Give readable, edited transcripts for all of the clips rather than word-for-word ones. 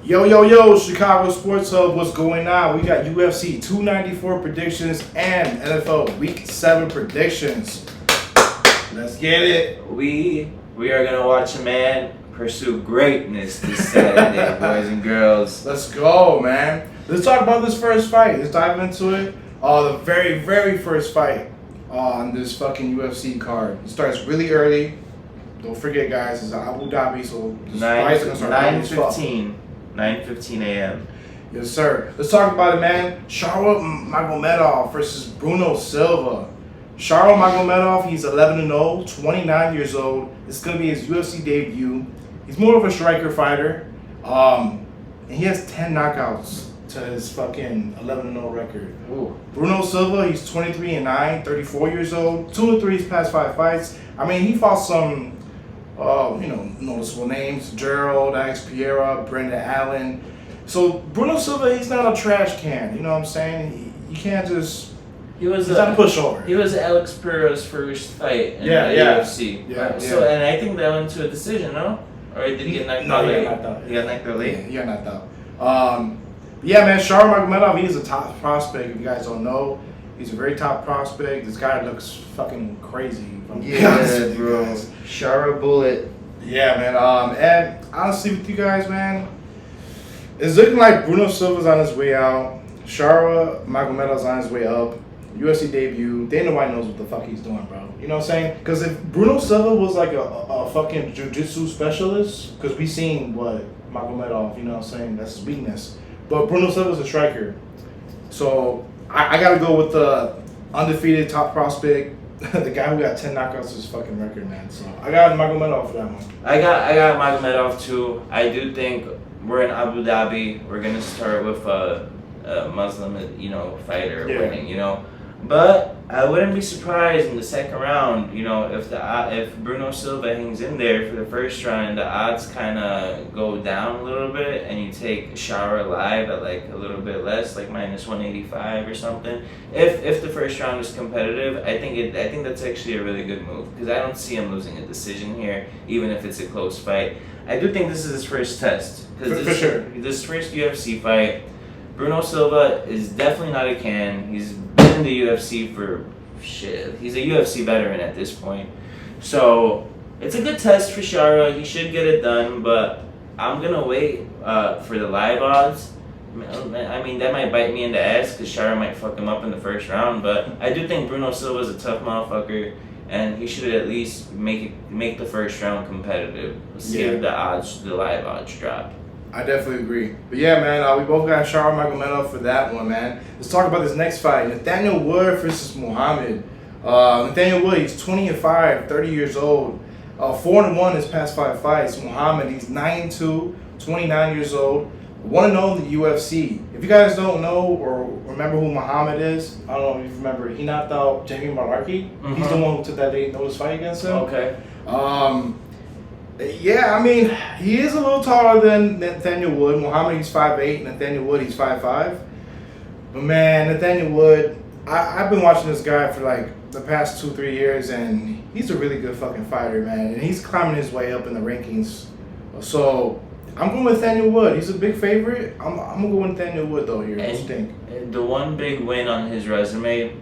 Yo, Chicago Sports Hub, what's going on? We got UFC 294 predictions and NFL Week 7 predictions. Let's get it. We are gonna watch a man pursue greatness this Saturday, boys and girls. Let's go, man. Let's talk about this first fight. Let's dive into it. The very first fight on this fucking UFC card. It starts really early. Don't forget, guys, it's Abu Dhabi, so this fight's gonna start early as fuck. 9:15 a.m. Yes, sir. Let's talk about it, man. Charlo Magomedov versus Bruno Silva. Charlo Magomedov, he's 11-0, 29 years old. It's going to be his UFC debut. He's more of a striker fighter. And he has 10 knockouts to his fucking 11-0 record. Ooh. Bruno Silva, he's 23-9, 34 years old. 2-3 his past 5 fights. I mean, he fought some noticeable names: Gerald, Alex Pereira, Brendan Allen. So Bruno Silva, he's not a trash can. You know what I'm saying? You can't just. He's not a pushover. He was Alex Pereira's first fight in the UFC. So and I think that went to a decision, no? Or did he get knocked out? No, he got knocked out. He got knocked out late. Yeah, he got knocked out. Yeah, man, Charlo Magomedov, he's a top prospect. If you guys don't know, he's a very top prospect. This guy looks fucking crazy. Yeah, bro. Shara Bullet. Yeah, man. And honestly, with you guys, man, it's looking like Bruno Silva's on his way out. Charlo Magomedov's on his way up. UFC debut. Dana White knows what the fuck he's doing, bro. You know what I'm saying? Because if Bruno Silva was like a fucking jiu-jitsu specialist, because we seen what Magomedov, you know what I'm saying, that's his weakness. But Bruno Silva's a striker. So I got to go with the undefeated top prospect. The guy who got 10 knockouts is his fucking record, man. So I got Magomedov for that one. I got Magomedov too. I do think we're in Abu Dhabi. We're gonna start with a Muslim, fighter winning, But I wouldn't be surprised in the second round, if Bruno Silva hangs in there for the first round and the odds kind of go down a little bit, and you take Shara live at like a little bit less, like minus 185 or something. If the first round is competitive, I think that's actually a really good move, because I don't see him losing a decision here, even if it's a close fight. I do think this is his first test, because this first UFC fight, Bruno Silva is definitely not a can. He's been in the UFC for shit. He's a UFC veteran at this point. So it's a good test for Shara. He should get it done, but I'm going to wait for the live odds. I mean, that might bite me in the ass because Shara might fuck him up in the first round, but I do think Bruno Silva's a tough motherfucker, and he should at least make the first round competitive. Let's see if the live odds drop. I definitely agree. But yeah, man, we both got Charlo Magomedov for that one, man. Let's talk about this next fight. Nathaniel Wood versus Muhammad. Nathaniel Wood, he's 20-5, 30 years old. 4-1 his past 5 fights. Muhammad, he's 9-2, 29 years old. 1-0 in the UFC. If you guys don't know or remember who Muhammad is, I don't know if you remember, he knocked out Jamie Malarkey. Mm-hmm. He's the one who took that late notice fight against him. Okay. Yeah, I mean, he is a little taller than Nathaniel Wood. Muhammad, he's 5'8". Nathaniel Wood, he's 5'5". But man, Nathaniel Wood, I've been watching this guy for like the past 2-3 years, and he's a really good fucking fighter, man. And he's climbing his way up in the rankings. So I'm going with Nathaniel Wood. He's a big favorite. I'm going to go with Nathaniel Wood, though, here. What do you think? The one big win on his resume,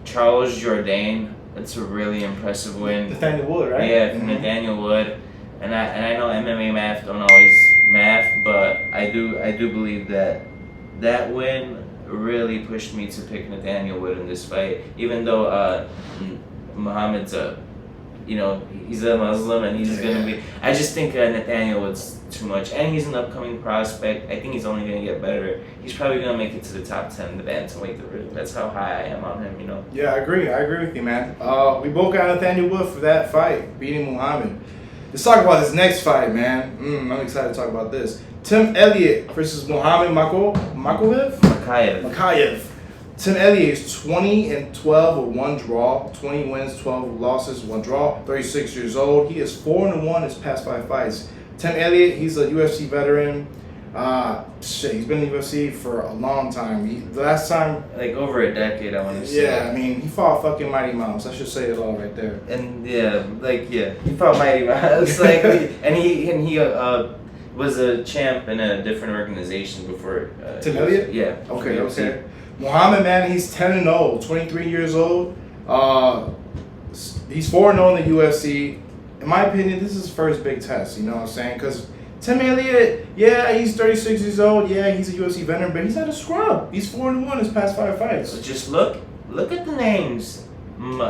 Charles Jourdain. That's a really impressive win. Nathaniel Wood, right? Yeah, from Nathaniel Wood. And I know MMA math don't always math, but I do believe that win really pushed me to pick Nathaniel Wood in this fight. Even though Muhammad's he's a Muslim and he's gonna be. I just think Nathaniel Wood's too much, and he's an upcoming prospect. I think he's only gonna get better. He's probably gonna make it to the top 10 in the bantamweight division. That's how high I am on him. Yeah, I agree with you, man. We both got Nathaniel Wood for that fight, beating Muhammad. Let's talk about this next fight, man. I'm excited to talk about this. Tim Elliott versus Muhammad Makayev. Tim Elliott is 20-12 with 1 draw, 20 wins, 12 losses, 1 draw, 36 years old. He is 4-1 his past 5 fights. Tim Elliott, he's a UFC veteran. He's been in the UFC for a long time. The last time, like over a decade, I want to say. Yeah, I mean, he fought fucking Mighty Mouse. I should say it all right there. And he fought Mighty Mouse. was a champ in a different organization before. Tim Elliott? Yeah. Okay. Muhammad, man, he's 10-0, 23 years old. He's 4-0 in the UFC. In my opinion, this is his first big test. You know what I'm saying? Because Tim Elliott, yeah, he's 36 years old. Yeah, he's a UFC veteran, but he's not a scrub. He's 4-1 his past 5 fights. So just look at the names. Tim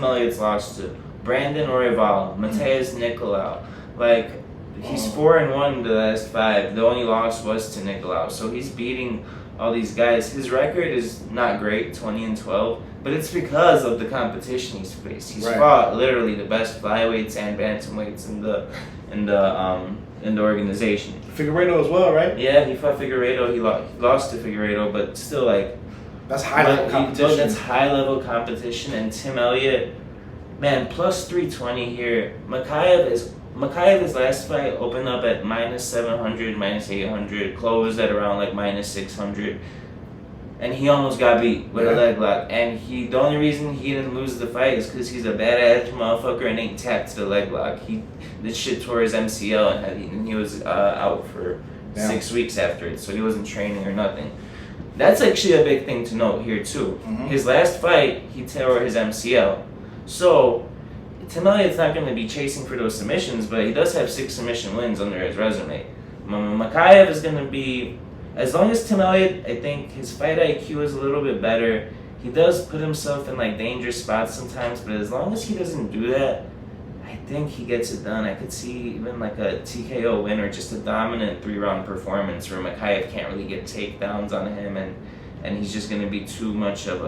Elliott's lost to Brandon Royval, Mateus Nicolau. Like, he's 4-1 the last 5. The only loss was to Nicolau. So he's beating all these guys. His record is not great, 20-12, but it's because of the competition he's faced. He's fought literally the best flyweights and bantamweights in the organization. Figueiredo as well, right? Yeah, he fought Figueiredo. He lost to Figueiredo, but still, like, that's high level competition. That's high level competition. And Tim Elliott, man, plus 320 here. Makaev's last fight opened up at -700, -800, closed at around like -600, and he almost got beat with a leg lock. And the only reason he didn't lose the fight is because he's a badass motherfucker and ain't tapped to the leg lock. This shit tore his MCL and he was out for 6 weeks after it, so he wasn't training or nothing. That's actually a big thing to note here too. His last fight, he tore his MCL, so Tim Elliott's not going to be chasing for those submissions, but he does have 6 submission wins under his resume. Makaev is going to be, as long as Tim Elliott, I think his fight IQ is a little bit better. He does put himself in like dangerous spots sometimes, but as long as he doesn't do that, I think he gets it done. I could see even like a TKO win or just a dominant 3-round performance where Makaev can't really get takedowns on him, and he's just going to be too much of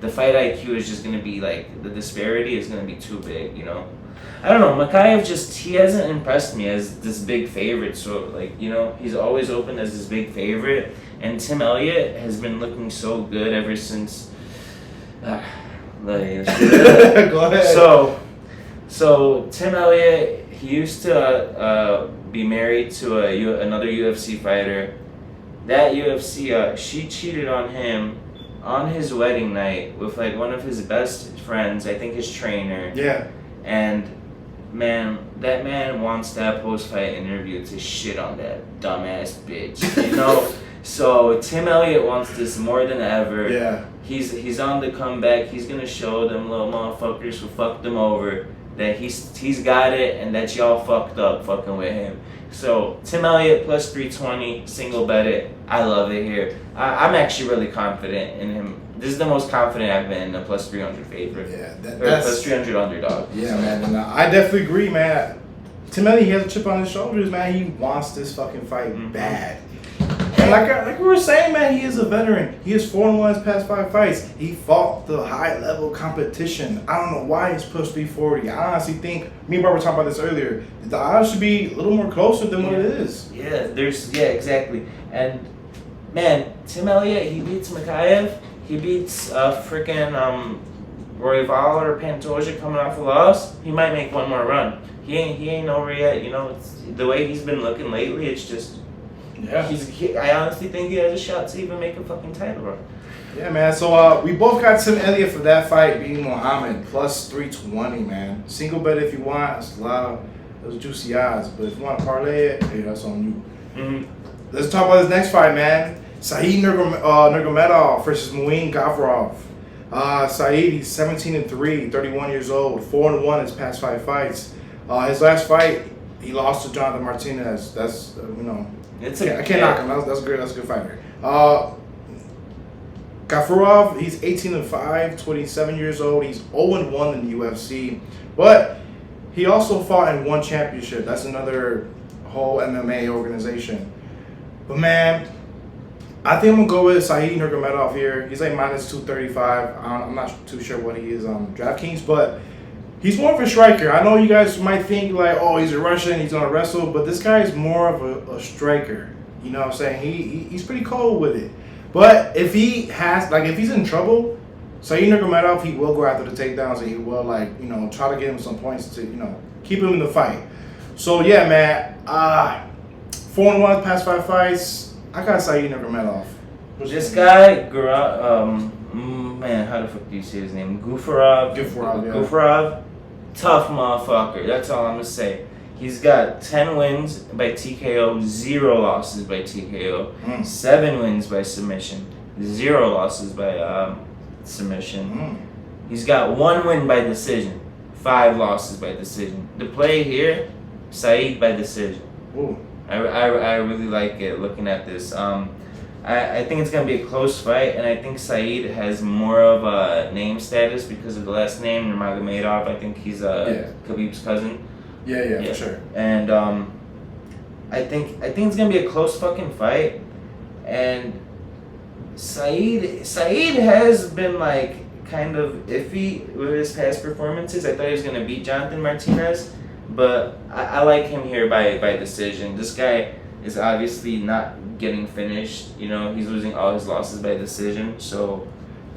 the fight IQ is just going to be like, the disparity is going to be too big, you know? I don't know, Makaev he hasn't impressed me as this big favorite, so like, you know, he's always opened as this big favorite, and Tim Elliott has been looking so good ever since, Go ahead. So Tim Elliott, he used to be married to another UFC fighter. That UFC, she cheated on him on his wedding night with like one of his best friends, I think his trainer. Yeah. And man, that man wants that post-fight interview to shit on that dumbass bitch, you know? So Tim Elliott wants this more than ever. Yeah. He's on the comeback. He's gonna show them little motherfuckers who fucked him over that he's got it and that y'all fucked up fucking with him. So Tim Elliott plus 320, single bet it. I love it here. I'm actually really confident in him. This is the most confident I've been in a plus 300 favorite. Yeah, that's plus 300 underdog. Yeah, so. Man, and I definitely agree, man. Tim Elliott, he has a chip on his shoulders, man. He wants this fucking fight bad. And like we were saying, man, he is a veteran. He is 4-1 his past 5 fights. He fought the high level competition. I don't know why he's plus 340. I honestly think, me and Bart were talking about this earlier, the odds should be a little more closer than what it is. Yeah, exactly. And man, Tim Elliott, he beats Makaev. He beats freaking Royval or Pantoja coming off a loss. He might make one more run. He ain't over yet. You know, it's, the way he's been looking lately, it's just. Yeah. I honestly think he has a shot to even make a fucking title run. Yeah, man. So we both got Tim Elliott for that fight beating Muhammad plus 320, man. Single bet if you want. It's a lot of those juicy odds, but if you want to parlay it, hey, that's on you. Let's talk about this next fight, man. Said Nurmagomedov versus Muin Gafurov. Said, he's 17-3, 31 years old, 4-1 his past 5 fights. His last fight, he lost to Jonathan Martinez. That's you know. I can't knock him. That's a good fighter. Gafurov, he's 18-5, 27 years old. He's 0-1 in the UFC, but he also fought in one championship. That's another whole MMA organization. But man, I think I'm gonna go with Said Nurmagomedov here. He's like minus 235. I'm not too sure what he is on DraftKings, but he's more of a striker. I know you guys might think like, oh, he's a Russian, he's gonna wrestle, but this guy is more of a striker. You know what I'm saying? He's pretty cold with it. But if he's in trouble, Said Nurmagomedov, he will go after the takedowns and he will try to get him some points to keep him in the fight. So yeah, man, 4-1 past 5 fights. I got Said Nurmagomedov. This guy, man, how the fuck do you say his name? Gafurov. Yeah. Gafurov, tough motherfucker. That's all I'm gonna say. He's got 10 wins by TKO, 0 losses by TKO, 7 wins by submission, 0 losses by submission. He's got 1 win by decision, 5 losses by decision. The play here, Saeed by decision. Ooh. I really like it looking at this. I think it's going to be a close fight, and I think Saeed has more of a name status because of the last name, Nurmagomedov. I think he's Khabib's cousin. Yeah, for sure. And I think it's going to be a close fucking fight. And Saeed has been like kind of iffy with his past performances. I thought he was going to beat Jonathan Martinez, but I like him here by decision. This guy is obviously not getting finished. You know, he's losing all his losses by decision. So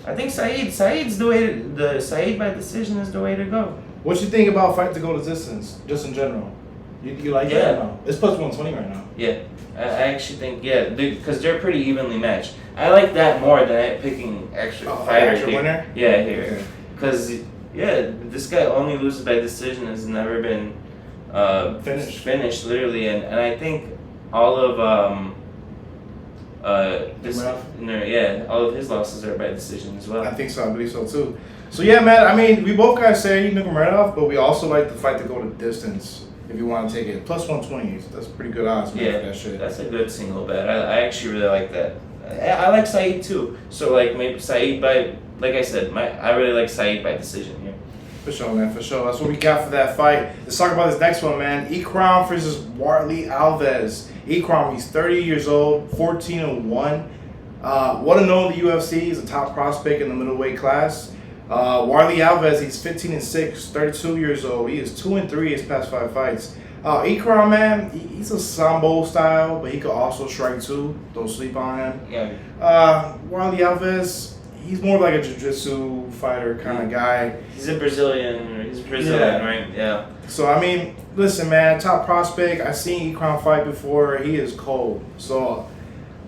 I think Saeed's the way. Saeed by decision is the way to go. What you think about fight to go the distance, just in general? You like it or no? It's plus 120 right now. Yeah, I actually think because they're pretty evenly matched. I like that more than picking extra fighter extra winner. Yeah, here, because this guy only loses by decision, has never been finished literally, and I think all of all of his losses are by decision as well. I think so. I believe so too. So yeah, man. I mean, we both guys say Nurmagomedov, but we also like the fight to go the distance. If you want to take it, plus 120, that's pretty good odds, man. For that shit. That's a good single bet. I actually really like that. I like Saeed too. So like maybe Saeed by, like I said, I really like Saeed by decision here. For sure, man. For sure. That's what we got for that fight. Let's talk about this next one, man. Ikram versus Warlley Alves. Ikram, he's 30 years old, 14-1. What to know in the UFC? He's a top prospect in the middleweight class. Warlley Alves, he's 15-6, 32 years old. He is 2-3 his past 5 fights. Ikram, man, he's a sambo style, but he could also strike too. Don't sleep on him. Yeah. Warlley Alves, he's more like a jiu-jitsu fighter kind of guy. He's Brazilian, right? Yeah. So, I mean, listen, man, top prospect. I've seen Ikram fight before. He is cold. So,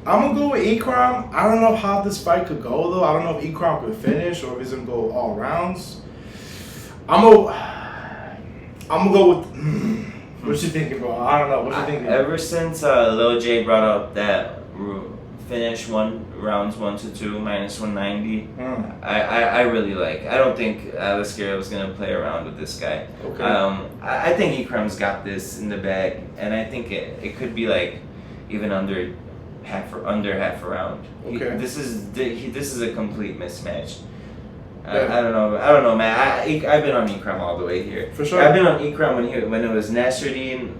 I'm going to go with Ikram. I don't know how this fight could go, though. I don't know if Ikram could finish or if he's going to go all rounds. I'm going to go with... What you thinking, bro? I don't know. What you thinking? Ever since Lil J brought up that finish rounds 1 to 2 minus 190, I really like. I don't think Aliskerov is gonna play around with this guy. Okay. I think Ikram's got this in the bag, and I think it could be like even under half a round. Okay. This is a complete mismatch. I don't know, man. I've been on Ikram all the way here. For sure. I've been on Ikram when it was Nasruddin.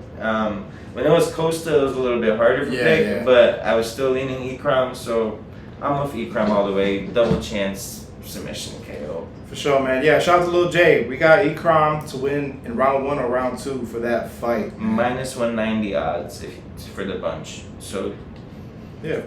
When it was Costa, it was a little bit harder to pick, but I was still leaning Ikram, so I'm with Ikram all the way. Double chance submission KO. For sure, man. Yeah, shout out to Lil J. We got Ikram to win in round 1 or round 2 for that fight. Minus 190 odds for the bunch. So, yeah,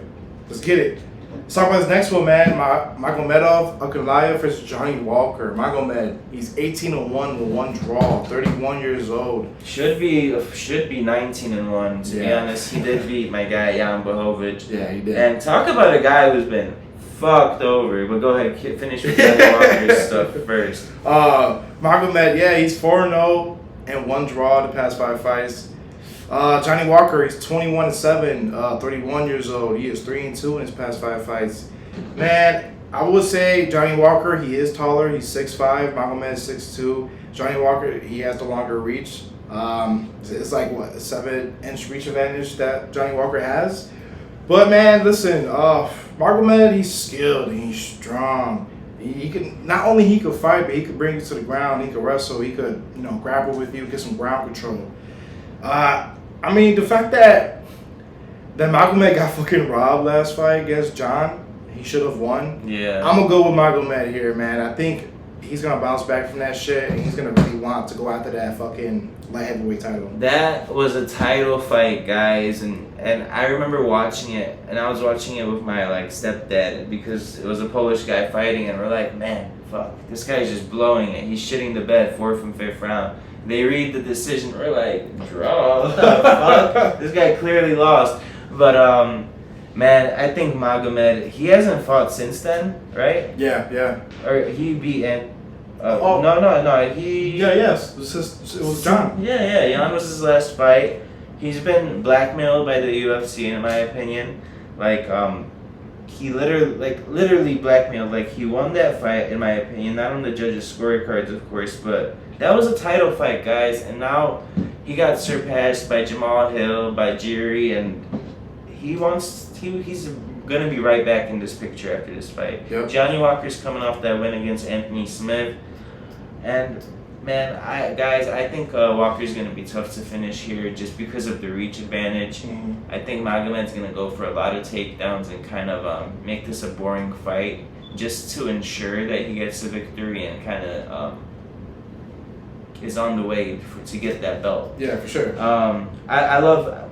let's get it. Let's talk about this next one, man. Magomedov Ankalaev versus Johnny Walker. Magomed, he's 18-1 with 1 draw, 31 years old. Should be 19-1. To be honest, he did beat my guy Jan Blachowicz. Yeah, he did. And talk about a guy who's been fucked over. But go ahead, finish with Johnny Walker's stuff first. Magomed, yeah, he's 4-0 and 1 draw the past 5 fights. Johnny Walker, he's 21-7, 31 years old. He is 3-2 in his past 5 fights. Man, I would say Johnny Walker, he is taller. He's 6'5". Magomed is 6'2". Johnny Walker, he has the longer reach. It's like, what, a 7-inch reach advantage that Johnny Walker has. But, man, listen, Magomed, he's skilled and he's strong. He can not only he could fight, but he could bring you to the ground. He could wrestle. He could, grapple with you, get some ground control. I mean, the fact that Magomed got fucking robbed last fight against John, he should have won. Yeah. I'm going to go with Magomed here, man. I think he's going to bounce back from that shit, and he's going to really want to go after that fucking light heavyweight title. That was a title fight, guys, and I remember watching it, and I was watching it with my, stepdad, because it was a Polish guy fighting, and we're like, man, fuck, this guy's just blowing it. He's shitting the bed 4th and 5th round. They read the decision. We're like, draw. What the fuck? This guy clearly lost. But, man, I think Magomed, he hasn't fought since then, right? Yeah. Or he beat No. He. Yeah, yes. It was John. Yeah. Jan was his last fight. He's been blackmailed by the UFC, in my opinion. Like, he literally blackmailed. Like, he won that fight, in my opinion. Not on the judges' scorecards, of course, but that was a title fight, guys. And now he got surpassed by Jamal Hill, by Jiri, and he's gonna be right back in this picture after this fight. Yep. Johnny Walker's coming off that win against Anthony Smith, and man, I think Walker's gonna be tough to finish here just because of the reach advantage. Mm-hmm. I think Magomed's gonna go for a lot of takedowns and kind of make this a boring fight just to ensure that he gets the victory and kind of is on the way to get that belt. Yeah, for sure. I love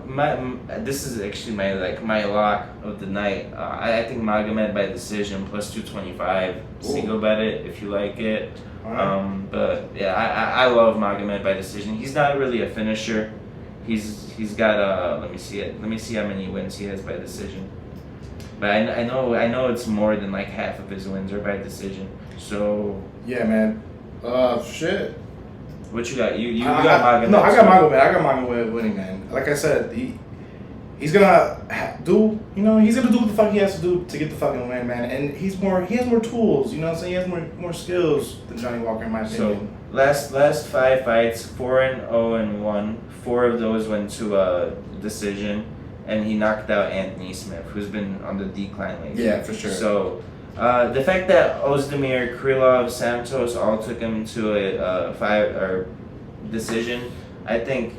this is actually my lock of the night. I think Magomed by decision plus 225. Single bet it if you like it. Right. But yeah, I love Magomed by decision. He's not really a finisher. He's got let me see how many wins he has by decision. But I know it's more than like half of his wins are by decision. So yeah, man. Shit. What you got? You got Magomed. No, I got Magomed. I got Magomed winning, man. Like I said, he's gonna do. He's gonna do what the fuck he has to do to get the fucking win, man. And he has more tools. You know what I'm saying? He has more skills than Johnny Walker, in my opinion. So last 5 fights, 4-0-1. 4 of those went to a decision, and he knocked out Anthony Smith, who's been on the decline lately. Yeah, for sure. So. The fact that Ozdemir, Krylov, Santos all took him to a 5 decision, I think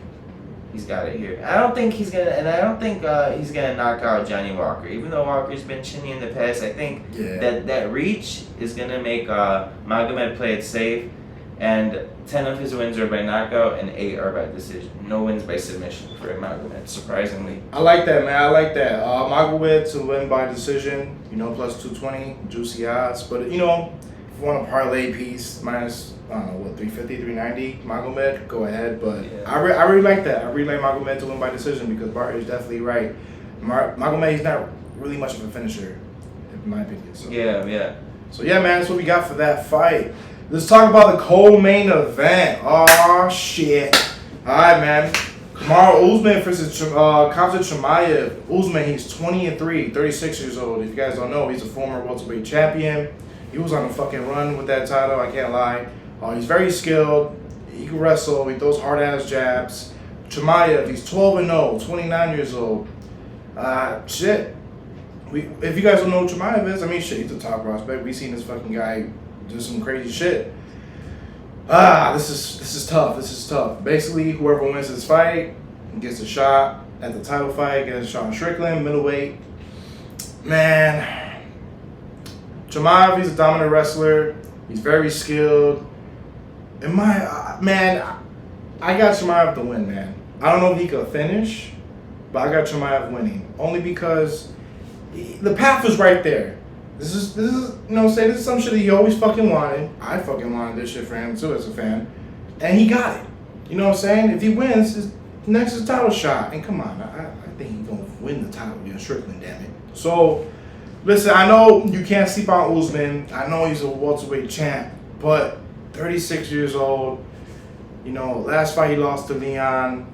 he's got it here. I don't think he's gonna knock out Johnny Walker. Even though Walker's been chinny in the past, I think that reach is gonna make Magomed play it safe. And 10 of his wins are by knockout and 8 are by decision. No wins by submission for Magomed, surprisingly. I like that, man. I like that. Magomed to win by decision, plus 220, juicy odds. But, if you want a parlay piece, minus, 350, 390, Magomed, go ahead. But yeah. I really like that. I really like Magomed to win by decision because Bart is definitely right. Magomed, he's not really much of a finisher, in my opinion. So. Yeah. So, yeah, man, that's what we got for that fight. Let's talk about the co-main event. Oh, shit. All right, man. Kamaru Usman versus Khamzat Chimaev. Usman, he's 20-3, 36 years old. If you guys don't know, he's a former welterweight champion. He was on a fucking run with that title, I can't lie. He's very skilled. He can wrestle. He throws hard-ass jabs. Chimaev, he's 12-0, 29 years old. Shit. If you guys don't know who Chimaev is, shit, he's a top prospect. We've seen this fucking guy do some crazy shit. This is tough. This is tough. Basically, whoever wins this fight gets a shot at the title fight against Sean Strickland, middleweight. Man, Chimaev, he's a dominant wrestler. He's very skilled. I got Chimaev to win, man. I don't know if he could finish, but I got Chimaev winning only because the path was right there. This is this is some shit that he always fucking wanted. I fucking wanted this shit for him too as a fan. And he got it. You know what I'm saying? If he wins, his next is title shot. And come on, I think he's gonna win the title against Strickland, damn it. So listen, I know you can't sleep on Usman. I know he's a welterweight champ, but 36 years old, last fight he lost to Leon.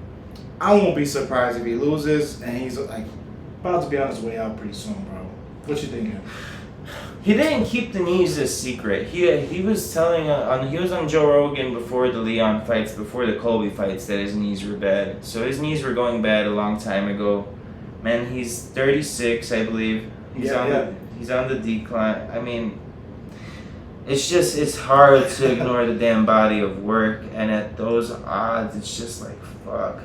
I won't be surprised if he loses and he's about to be on his way out pretty soon, bro. What you thinking? He didn't keep the knees a secret. He was telling he was on Joe Rogan before the Leon fights, before the Colby fights, that his knees were bad. So his knees were going bad a long time ago. Man, he's 36, I believe. He's on the decline. It's hard to ignore the damn body of work, and at those odds, it's just like fuck.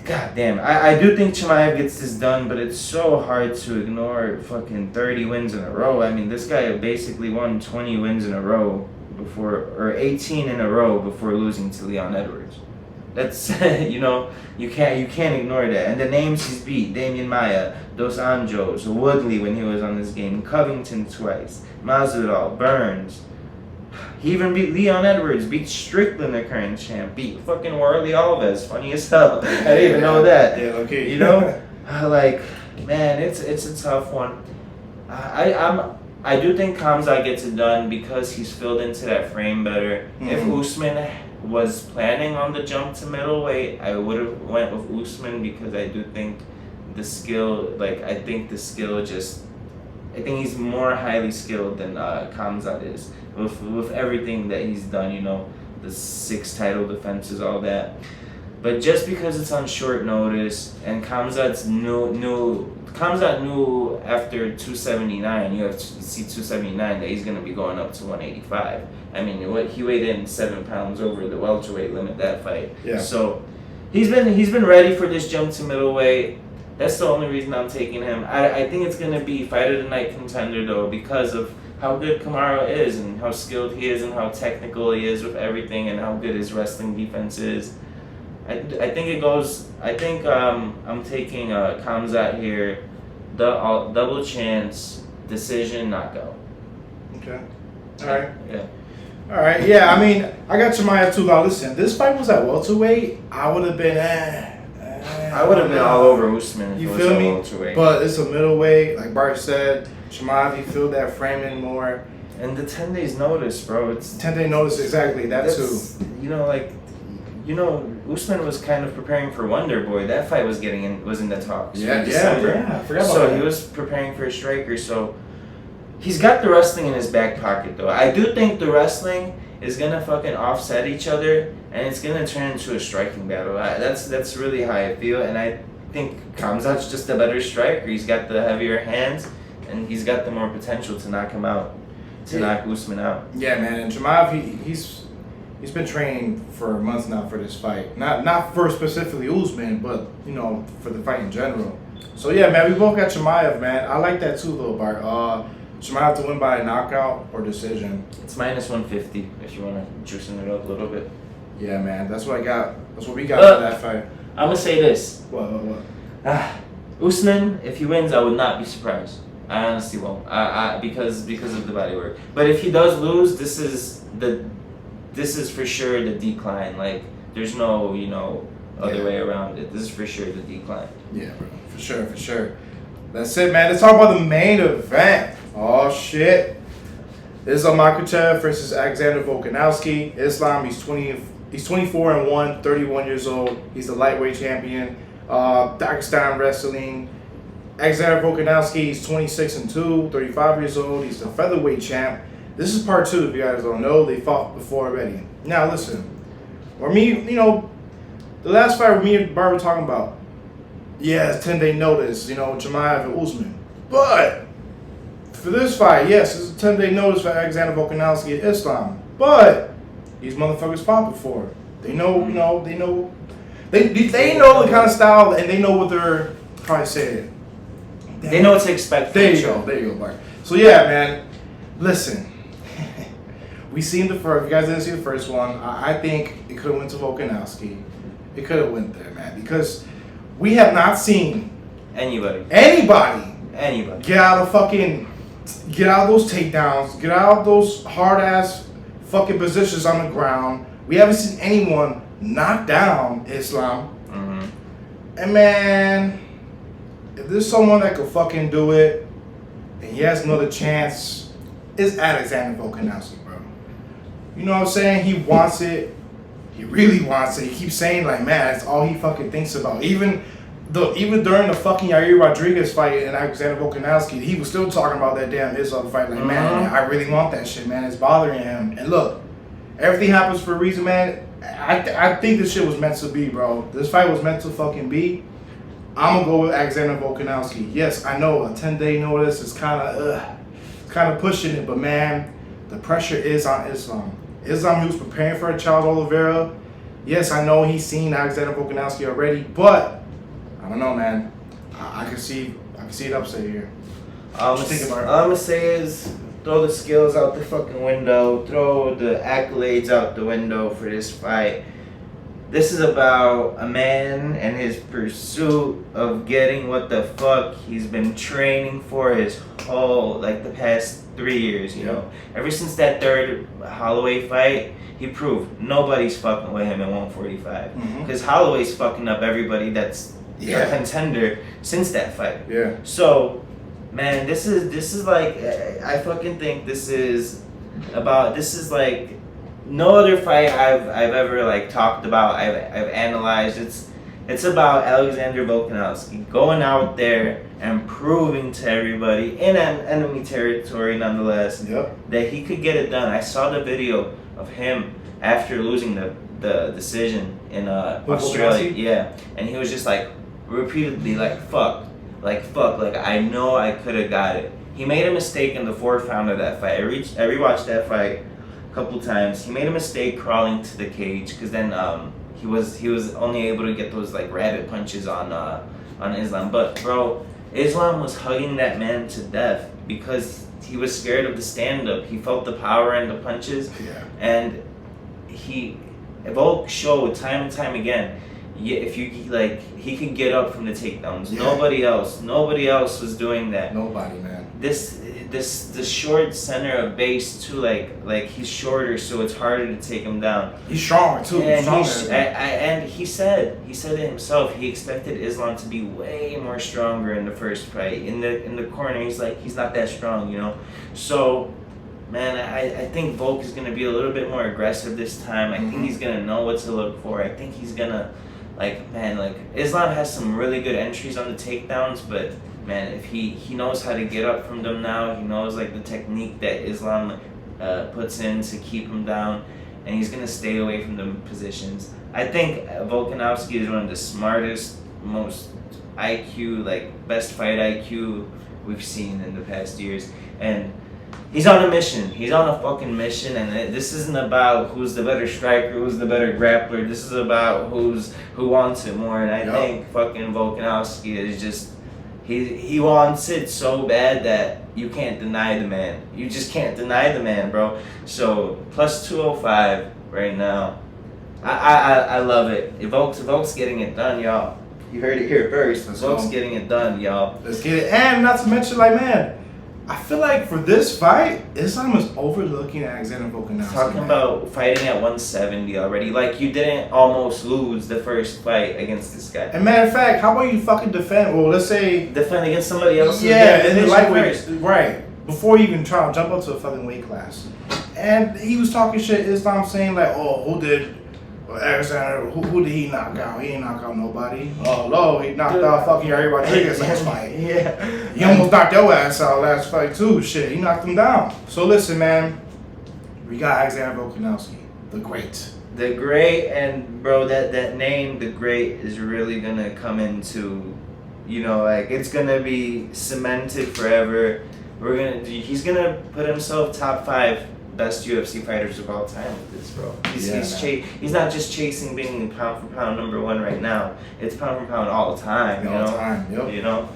God damn, I do think Chimaev gets this done, but it's so hard to ignore fucking 30 wins in a row. This guy basically won 20 wins in a row or 18 in a row before losing to Leon Edwards. That's, you can't ignore that. And the names he's beat, Damian Maia, Dos Anjos, Woodley when he was on this game, Covington twice, Masvidal, Burns. He even beat Leon Edwards, beat Strickland, the current champ, beat fucking Warley Alves. Funny as hell. I didn't even know that. Yeah, okay. Man, it's a tough one. I do think Khamzat gets it done because he's filled into that frame better. If Usman was planning on the jump to middleweight, I would have went with Usman because I do think the skill, I think he's more highly skilled than Khamzat is with everything that he's done, the 6 title defenses, all that. But just because it's on short notice and Khamzat knew after 279, UFC 279, that he's going to be going up to 185. I mean, he weighed in 7 pounds over the welterweight limit that fight. Yeah. So he's been ready for this jump to middleweight. That's the only reason I'm taking him. I think it's going to be fight of the night contender, though, because of how good Kamaru is and how skilled he is and how technical he is with everything and how good his wrestling defense is. I think I'm taking Khamzat here, double chance, decision, knockout. Okay. All right. Yeah. All right. Yeah. I mean, I got Chimaev too. Now listen, this fight was at welterweight. I would have been. I would have been all over Usman if you it was feel at me? welterweight. But it's a middleweight, like Bart said. Chimaev, you feel that framing more. And the 10 days notice, bro. It's 10-day notice, exactly. That too. Usman was kind of preparing for Wonder Boy. That fight was in the talks. Yeah. I forgot about that. So he was preparing for a striker. So he's got the wrestling in his back pocket, though. I do think the wrestling is gonna fucking offset each other, and it's gonna turn into a striking battle. That's really how I feel, and I think Khamzat's just a better striker. He's got the heavier hands, and he's got the more potential to knock him out, knock Usman out. Yeah, man. And Chimaev, he's been training for months now for this fight. Not for specifically Usman, but for the fight in general. So yeah, man, we both got Chimaev, man. I like that too, little Bart. Chimaev to win by a knockout or decision. It's minus 150 if you want to juicing it up a little bit. Yeah, man. That's what I got. That's what we got for that fight. I'm gonna say this. What? Usman, if he wins, I would not be surprised. I honestly won't. Because of the body work. But if he does lose, this is for sure the decline. Like there's no other way around it. This is for sure the decline. Yeah, bro. For sure. That's it, man. Let's talk about the main event. Oh shit! Islam Makhachev versus Alexander Volkanovski. Islam, he's 24-1, 31 years old. He's the lightweight champion. Dagestan wrestling. Alexander Volkanovski, he's 26-2, 35 years old. He's the featherweight champ. This is part 2, if you guys don't know. They fought before already. Now listen, the last fight with me and Bart were talking about, it's 10-day notice, Chimaev and Usman. But for this fight, yes, it's a 10-day notice for Alexander Volkanovski and Islam. But these motherfuckers fought before. They know, they know the kind of style, and they know what they're probably saying. They know what to expect. There you go, Bart. So yeah, man, listen. We seen the first. If you guys didn't see the first one, I think it could have went to Volkanovski. It could have went there, man, because we have not seen anybody get out of those takedowns, get out of those hard ass fucking positions on the ground. We haven't seen anyone knock down Islam. Mm-hmm. And man, if there's someone that could fucking do it, and he has another chance, it's Alexander Volkanovski, bro. You know what I'm saying? He wants it. He really wants it. He keeps saying, like, man, that's all he fucking thinks about. Even during the fucking Yair Rodriguez fight and Alexander Volkanovski, he was still talking about that damn Islam fight. Like, man, I really want that shit, man. It's bothering him. And look, everything happens for a reason, man. I think this shit was meant to be, bro. This fight was meant to fucking be. I'm gonna go with Alexander Volkanovski. Yes, I know a 10-day notice is kind of pushing it, but man, the pressure is on Islam. Islam, he was preparing for a Charles Oliveira. Yes, I know he's seen Alexander Volkanovski already, but I don't know, man. I can see it upset here. All I'm gonna say is throw the skills out the fucking window, throw the accolades out the window for this fight. This is about a man and his pursuit of getting what the fuck he's been training for his whole, the past 3 years, Ever since that third Holloway fight, he proved nobody's fucking with him at 145. Because Holloway's fucking up everybody that's a contender since that fight. Yeah. So, Man, this is like I fucking think this is like no other fight I've ever like talked about. I've analyzed. It's about Alexander Volkanovski going out there and proving to everybody in enemy territory, nonetheless, that he could get it done. I saw the video of him after losing the decision in Australia. Yeah, and he was just like repeatedly like fuck, like I know I could have got it. He made a mistake in the fourth round of that fight. I rewatched that fight a couple times. He made a mistake crawling to the cage because then he was only able to get those like rabbit punches on Islam. But bro, Islam was hugging that man to death because he was scared of the stand up. He felt the power in the punches, and Volk showed time and time again. If you like, he could get up from the takedowns. Nobody else was doing that. Nobody, man. The short center of base too, like he's shorter, so it's harder to take him down. He's stronger too. And he said it himself. He expected Islam to be way more stronger in the first fight. In the corner, he's like, he's not that strong, you know. So, man, I think Volk is gonna be a little bit more aggressive this time. I think he's gonna know what to look for. I think he's gonna, Islam has some really good entries on the takedowns, but man, if he knows how to get up from them now, he knows like the technique that Islam puts in to keep him down, and he's gonna stay away from the positions. I think Volkanovski is one of the smartest, most IQ, like best fight IQ we've seen in the past years, and he's on a mission. He's on a fucking mission, and this isn't about who's the better striker, who's the better grappler. This is about who wants it more, and I think fucking Volkanovski is just. He wants it so bad that you can't deny the man. You just can't deny the man, bro. So plus 205 right now. I love it. Volk's getting it done, y'all. You heard it here first. Volk's getting it done, y'all. Let's get it. And not to mention, like, man, I feel like for this fight, Islam is overlooking Alexander Volkanovski. Talking about fighting at 170 already. Like, you didn't almost lose the first fight against this guy. And matter of fact, how about you fucking defend? Well, let's say defend against somebody else. In the lightweight, right? Before you even try to jump up to a fucking weight class. And he was talking shit. Islam saying like, "Oh, who did Alexander? Who did he knock out? He ain't knock out nobody. Oh no, he knocked out fucking Yair Rodriguez last fight. He almost knocked your ass out last fight too. Shit, he knocked him down. So listen, man, we got Alexander Volkanovski, the great. The Great, and bro, that name, The Great, is really gonna come into, you know, like it's gonna be cemented forever. He's gonna put himself top 5 best UFC fighters of all time with this, bro. He's not just chasing being pound for pound number 1 right now. It's pound for pound all the time. You know.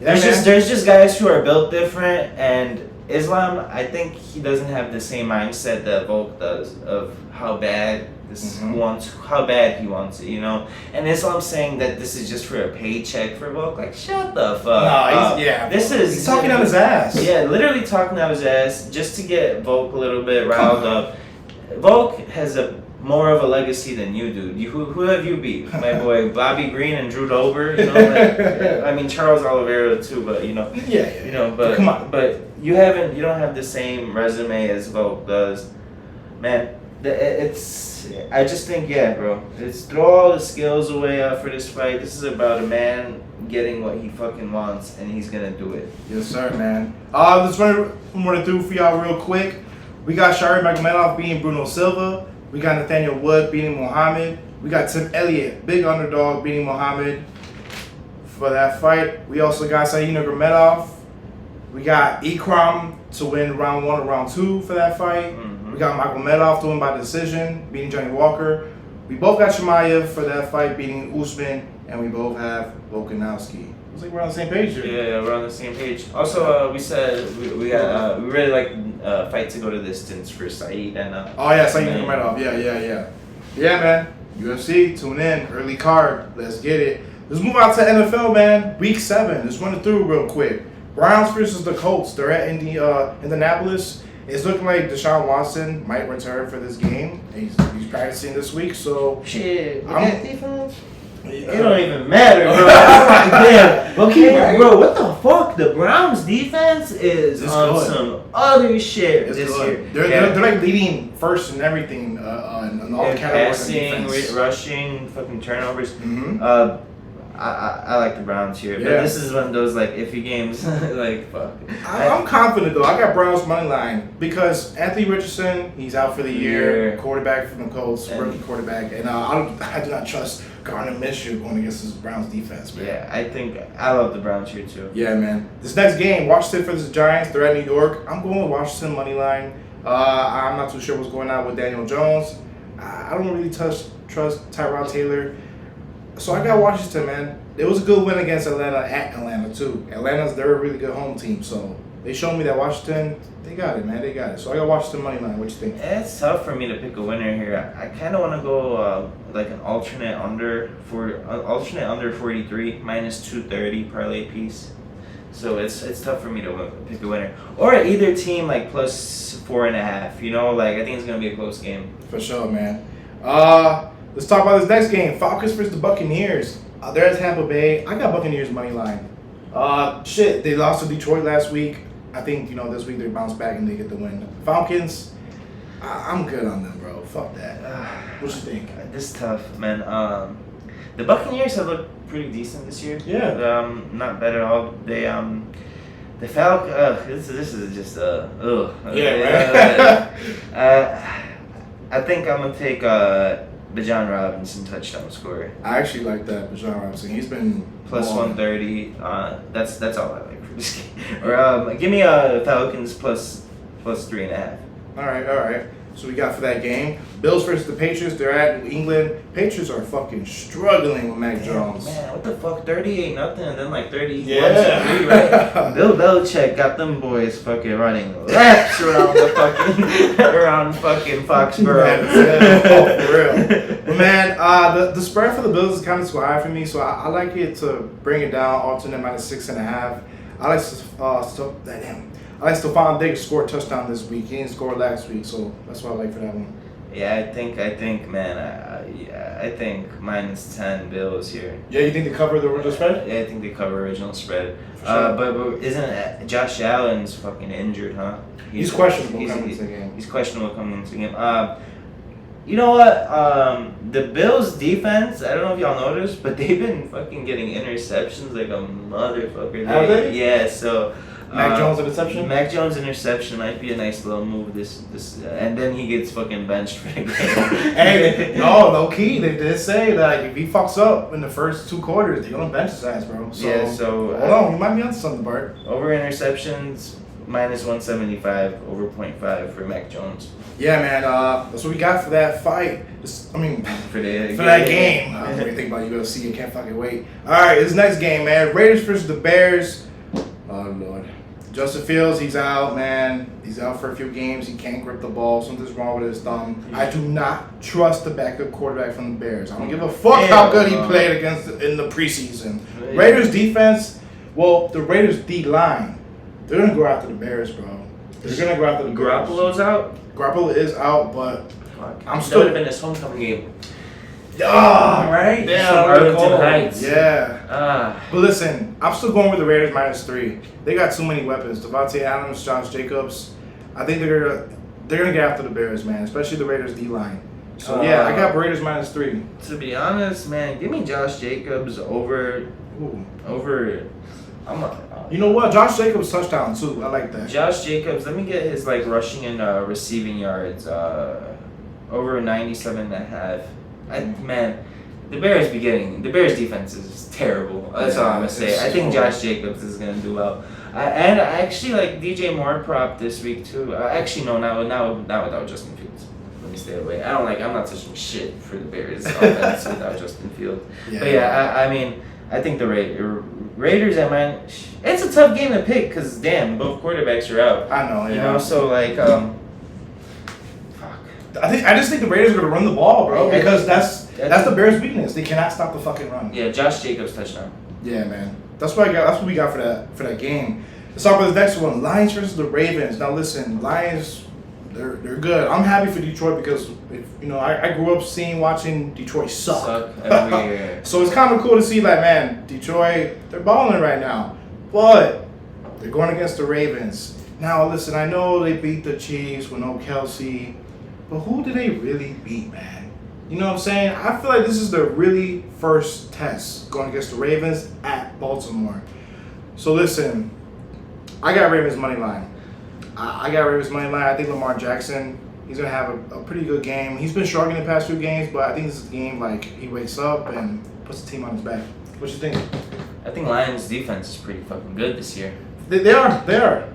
Yeah, there's just guys who are built different, and Islam, I think he doesn't have the same mindset that Volk does of how bad how bad he wants it, you know. And Islam's saying that this is just for a paycheck for Volk. Like, shut the fuck up. He's talking out his ass. Yeah, literally talking out his ass just to get Volk a little bit riled up. Volk has more of a legacy than you do. Who have you beat? My boy Bobby Green and Drew Dober. You know, I mean Charles Oliveira too, but you know. You know, but come on. But you don't have the same resume as Volk does, man. I just think, bro. Let's throw all the skills away for this fight. This is about a man getting what he fucking wants, and he's gonna do it. Yes, sir, man. Let's run through for y'all real quick. We got Sharir Magomedov beating Bruno Silva. We got Nathaniel Wood beating Muhammad. We got Tim Elliott, big underdog, beating Muhammad for that fight. We also got Said Nurmagomedov. We got Ikram to win round 1 or round 2 for that fight. We got Magomedov to win by decision, beating Johnny Walker. We both got Chimaev for that fight, beating Usman, and we both have Volkanovski. Looks like we're on the same page here. Yeah, we're on the same page. Also, we said we really like fight to go to distance for Said and Said Nurmagomedov. Yeah, man. UFC, tune in, early card. Let's get it. Let's move out to NFL, man. Week 7. Let's run it through real quick. Browns versus the Colts. They're at Indianapolis. It's looking like Deshaun Watson might return for this game. He's practicing this week, so shit. We got defense. It don't even matter, bro. Damn. Okay, bro, what the fuck? The Browns defense is on some other shit this year. They're like leading first in everything in all categories. Passing, rushing, fucking turnovers. Mm-hmm. I like the Browns here, but this is one of those like iffy games. Like fuck. I'm confident though. I got Browns money line because Anthony Richardson, he's out for the year. Quarterback from the Colts, rookie quarterback, and I do not trust Gardner Minshew going against this Browns defense, man. Yeah, I love the Browns here too. Yeah, man. This next game, Washington versus Giants. They're at New York. I'm going with Washington money line. I'm not too sure what's going on with Daniel Jones. I don't really trust Tyrod Taylor. So I got Washington, man. It was a good win against Atlanta at Atlanta too. They're a really good home team, so they showed me that Washington, they got it, man. They got it. So I got Washington money line. What you think? It's tough for me to pick a winner here. I kind of want to go like an alternate under 43 minus 230 parlay piece. So it's tough for me to pick a winner, or either team like plus 4.5. You know, like I think it's gonna be a close game. For sure, man. Let's talk about this next game. Falcons versus the Buccaneers. They're at Tampa Bay. I got Buccaneers money line. They lost to Detroit last week. I think, this week they bounce back and they get the win. Falcons, I'm good on them, bro. Fuck that. What you think? This is tough, man. The Buccaneers have looked pretty decent this year. Yeah. Not bad at all. The Falcons, this is just, Yeah, right? I think I'm going to take Bijan Robinson touchdown scorer. I actually like that, Bijan Robinson. He's been plus 130. That's all I like for this game. Or give me Falcons plus 3.5. All right. So we got for that game, Bills versus the Patriots. They're at New England. Patriots are fucking struggling with Mac Jones. Man, what the fuck? 38-0 and then like 31-3, Yeah. right? Bill Belichick got them boys fucking running laps around the fucking Foxborough. For real. But man, the spread for the Bills is kind of too high for me, so I like it to bring it down, alternate minus 6.5. I like Stephon Diggs scored a touchdown this week. He didn't score last week, so that's what I like for that one. Yeah, I think, man, I think minus 10 Bills here. Yeah, you think they cover the original spread? Yeah, I think they cover original spread. Sure. But isn't Josh Allen's fucking injured, huh? He's questionable coming into the game. He's questionable coming into the game. You know what? The Bills' defense, I don't know if y'all noticed, but they've been fucking getting interceptions like a motherfucker. Have they? Yeah, so... Mac Jones interception? Mac Jones interception might be a nice little move this and then he gets fucking benched for the game. Hey, no, low key, they did say that if he fucks up in the first 2 quarters, they're gonna bench his ass, bro. So hold on, you might be onto something, Bart. Over interceptions, minus 175, over 0.5 for Mac Jones. Yeah, man, that's what we got for that fight. For that game. When you think about UFC, you can't fucking wait. Alright, this next game, man. Raiders versus the Bears. Oh, Lord. Justin Fields, he's out, man. He's out for a few games. He can't grip the ball. Something's wrong with his thumb. I do not trust the backup quarterback from the Bears. I don't give a fuck how good he played in the preseason. Raiders defense, the Raiders D-line, they're going to go after the Bears, bro. They're going to go after the Bears. Garoppolo's out? Garoppolo is out, but I'm still... That would have been his homecoming game. Right? Damn, Arlington Heights. Yeah. But listen, I'm still going with the Raiders minus 3. They got too many weapons. Devontae Adams, Josh Jacobs. I think they're gonna get after the Bears, man. Especially the Raiders D line. So yeah, I got Raiders minus 3. To be honest, man, give me Josh Jacobs over. You know what? Josh Jacobs touchdown too. I like that. Josh Jacobs. Let me get his rushing and receiving yards. Over 97.5. Man, the Bears defense is terrible. That's all I'm gonna say. I think Josh Jacobs is gonna do well. And I actually like DJ Moore prop this week too. Actually, no, not without Justin Fields. Let me stay away. I'm not touching shit for the Bears offense without Justin Fields. But yeah, I think the Raiders. It's a tough game to pick because damn, both quarterbacks are out. I know. Yeah. You know, so I just think the Raiders are gonna run the ball, bro, because that's the Bears' weakness. They cannot stop the fucking run. Yeah, Josh Jacobs touchdown. Yeah, man. That's what we got for that game. Let's talk about the next one. Lions versus the Ravens. Now listen, Lions they're good. I'm happy for Detroit because I grew up watching Detroit suck every year. So it's kind of cool to see like, man, Detroit, they're balling right now, but they're going against the Ravens. Now listen, I know they beat the Chiefs with no Kelsey, but who did they really beat, man? You know what I'm saying? I feel like this is their really first test going against the Ravens at Baltimore. So listen, I got Ravens money line. I got Ravens money line. I think Lamar Jackson, he's gonna have a pretty good game. He's been struggling the past few games, but I think this is a game like he wakes up and puts the team on his back. What you think? I think Lions defense is pretty fucking good this year. They are.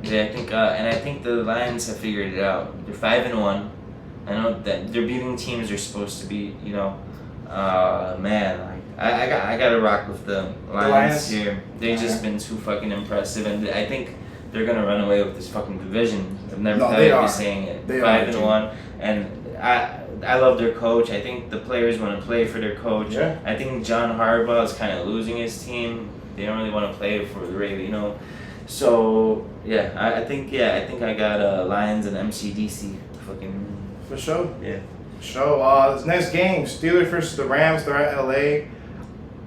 Yeah, I think the Lions have figured it out. They're 5-1. I know that they're beating teams they're supposed to beat. Man, I gotta rock with the Lions here. They've just been too fucking impressive, and I think they're gonna run away with this fucking division. I've never thought I'd be saying it. 5-1, and I love their coach. I think the players want to play for their coach. Yeah. I think John Harbaugh is kind of losing his team. They don't really want to play for the Ravens, So yeah, I think I got Lions and MCDC fucking. For sure. Yeah. This next game, Steelers versus the Rams. They're at LA.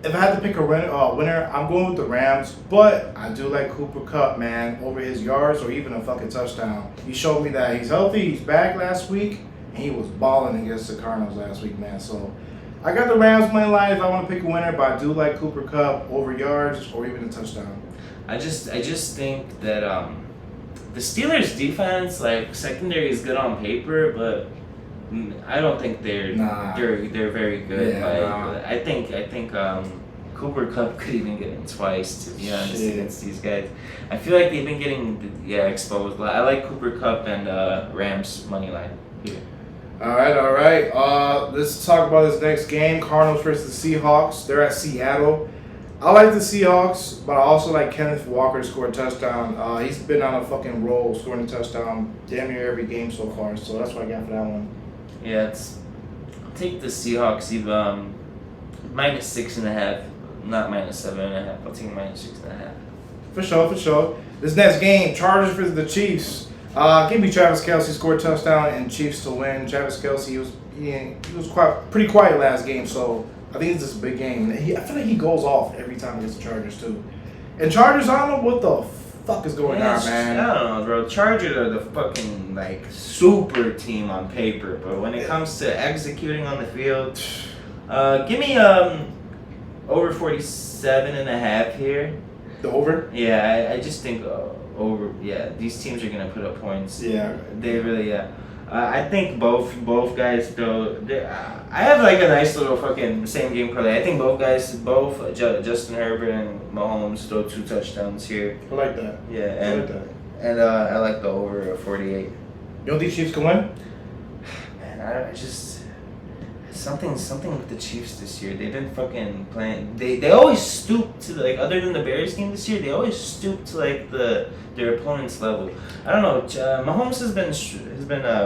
If I had to pick a winner, I'm going with the Rams. But I do like Cooper Kupp, man, over his yards or even a fucking touchdown. He showed me that he's healthy. He's back last week, and he was balling against the Cardinals last week, man. So I got the Rams money line if I want to pick a winner, but I do like Cooper Kupp over yards or even a touchdown. I just think that the Steelers' defense, like secondary, is good on paper, but I don't think they're very good. Yeah, I think Cooper Kupp could even get in twice, to be honest, against these guys. I feel like they've been getting exposed. I like Cooper Kupp and Rams money line here. All right. Let's talk about this next game. Cardinals versus the Seahawks. They're at Seattle. I like the Seahawks, but I also like Kenneth Walker to score a touchdown. He's been on a fucking roll, scoring a touchdown damn near every game so far. So that's what I got for that one. Yeah, I'll take the Seahawks. Even -6.5, not -7.5. I'll take -6.5. For sure. This next game, Chargers versus the Chiefs. Give me Travis Kelce, scored a touchdown, and Chiefs to win. Travis Kelce, he was pretty quiet last game, so I think this is a big game. I feel like he goes off every time against the Chargers too. And Chargers, I don't know what the fuck is going on, man. I don't know, bro. Chargers are the fucking super team on paper, but when it comes to executing on the field, give me over 47.5 here. The over? Yeah, I just think over. Yeah, these teams are gonna put up points. Yeah, they really. I think both guys though. I have a nice little fucking same game parlay. I think both Justin Herbert and Mahomes throw 2 touchdowns here. I like that. Yeah, and I like the over 48. You don't think Chiefs can win? Man, I just something with the Chiefs this year. They've been fucking playing. They always stoop to other than the Bears game this year. They always stoop to their opponent's level. I don't know. Mahomes has been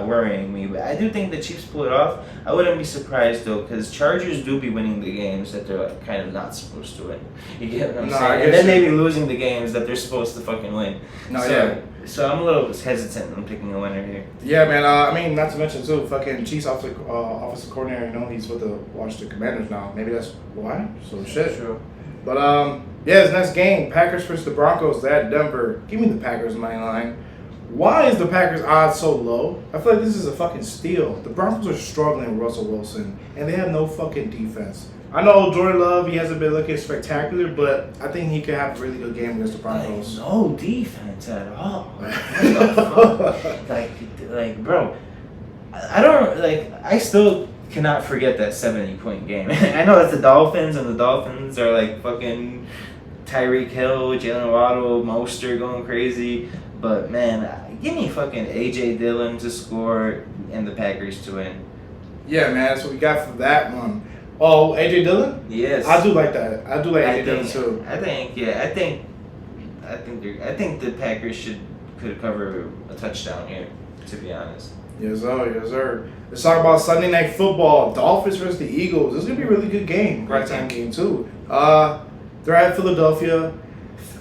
worrying me, but I do think the Chiefs pull it off. I wouldn't be surprised though, because Chargers do be winning the games that they're kind of not supposed to win. You get what I'm saying? And then they be losing the games that they're supposed to fucking win. So I'm a little hesitant on picking a winner here. Yeah, man. Not to mention too, fucking Chiefs offensive coordinator. He's with the Washington Commanders now. Maybe that's why. So shit. True. But this next game, Packers versus the Broncos at Denver. Give me the Packers money line. Why is the Packers odds so low? I feel like this is a fucking steal. The Broncos are struggling with Russell Wilson, and they have no fucking defense. I know Jordan Love, he hasn't been looking spectacular, but I think he could have a really good game against the Broncos. No defense at all. What the fuck? Bro, I don't I still cannot forget that 70-point game. I know it's the Dolphins, and the Dolphins are fucking Tyreek Hill, Jalen Waddle, Mostert going crazy. But man, give me fucking AJ Dillon to score and the Packers to win. Yeah, man, that's what we got for that one. Oh, AJ Dillon? Yes. I do like that. I do like AJ Dillon too. I think the Packers could cover a touchdown here, to be honest. Yes, sir. Let's talk about Sunday Night Football. Dolphins versus the Eagles. This is gonna be a really good game. Great time game too. They're at Philadelphia.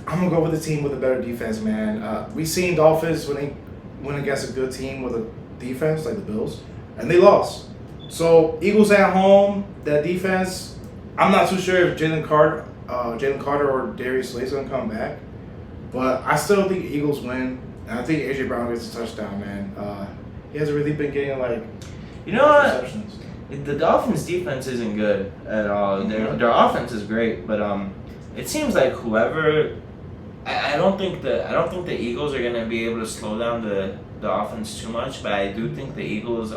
I'm gonna go with the team with a better defense, man. We've seen Dolphins when they went against a good team with a defense, like the Bills, and they lost. So Eagles at home, that defense. I'm not too sure if Jalen Carter or Darius Slay's gonna come back, but I still think Eagles win, and I think AJ Brown gets a touchdown, man. He hasn't really been getting like You know what? receptions. The Dolphins' defense isn't good at all. Their offense is great, but it seems like whoever. I don't think the Eagles are gonna be able to slow down the offense too much, but I do think the Eagles'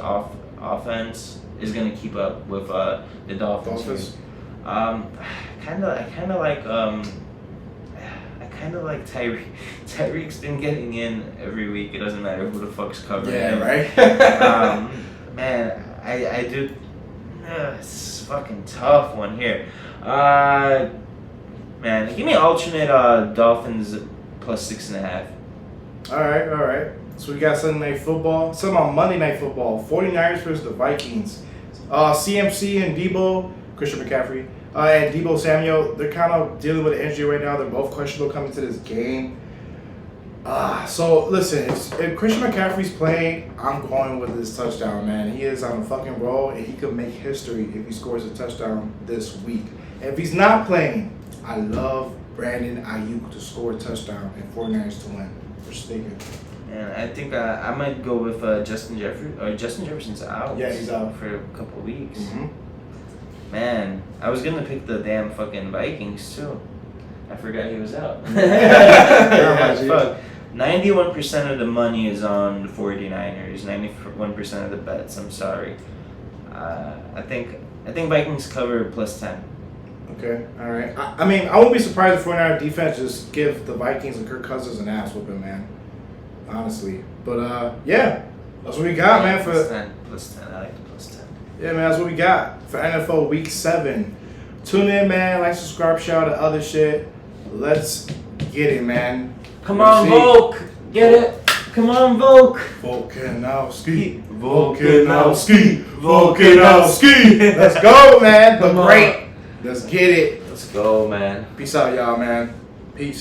offense is gonna keep up with the Dolphins. I kind of like Tyreek. Tyreek's been getting in every week. It doesn't matter who the fuck's covering him. Right. Man, I do. It's a fucking tough one here. Man, give me alternate Dolphins plus 6.5. All right. So we got Sunday Night Football. Some on Monday Night Football. 49ers versus the Vikings. CMC and Debo, Christian McCaffrey, and Debo Samuel, they're kind of dealing with an injury right now. They're both questionable coming to this game. So listen, if Christian McCaffrey's playing, I'm going with this touchdown, man. He is on a fucking roll, and he could make history if he scores a touchdown this week. And if he's not playing, I love Brandon Ayuk to score a touchdown and 49ers to win. We're sticking. And I think I might go with Justin Jefferson. Or Justin Jefferson's out. Yeah, he's out for a couple of weeks. Mm-hmm. Man, I was gonna pick the damn fucking Vikings too. I forgot he was out. Fuck. 91% of the money is on the 49ers. 91% of the bets. I'm sorry. I think Vikings cover plus 10. Okay, all right. I mean, I won't be surprised if 49er defense just give the Vikings and Kirk Cousins an ass whooping, man. Honestly. But, yeah. That's what we got, man. Plus 10. I like the plus 10. Yeah, man. That's what we got for NFL Week 7. Tune in, man. Like, subscribe, shout out, other shit. Let's get it, man. Come on, Volk. Get it? Come on, Volk. Volkanowski. Let's go, man. The great. Let's get it. Let's go, man. Peace out, y'all, man.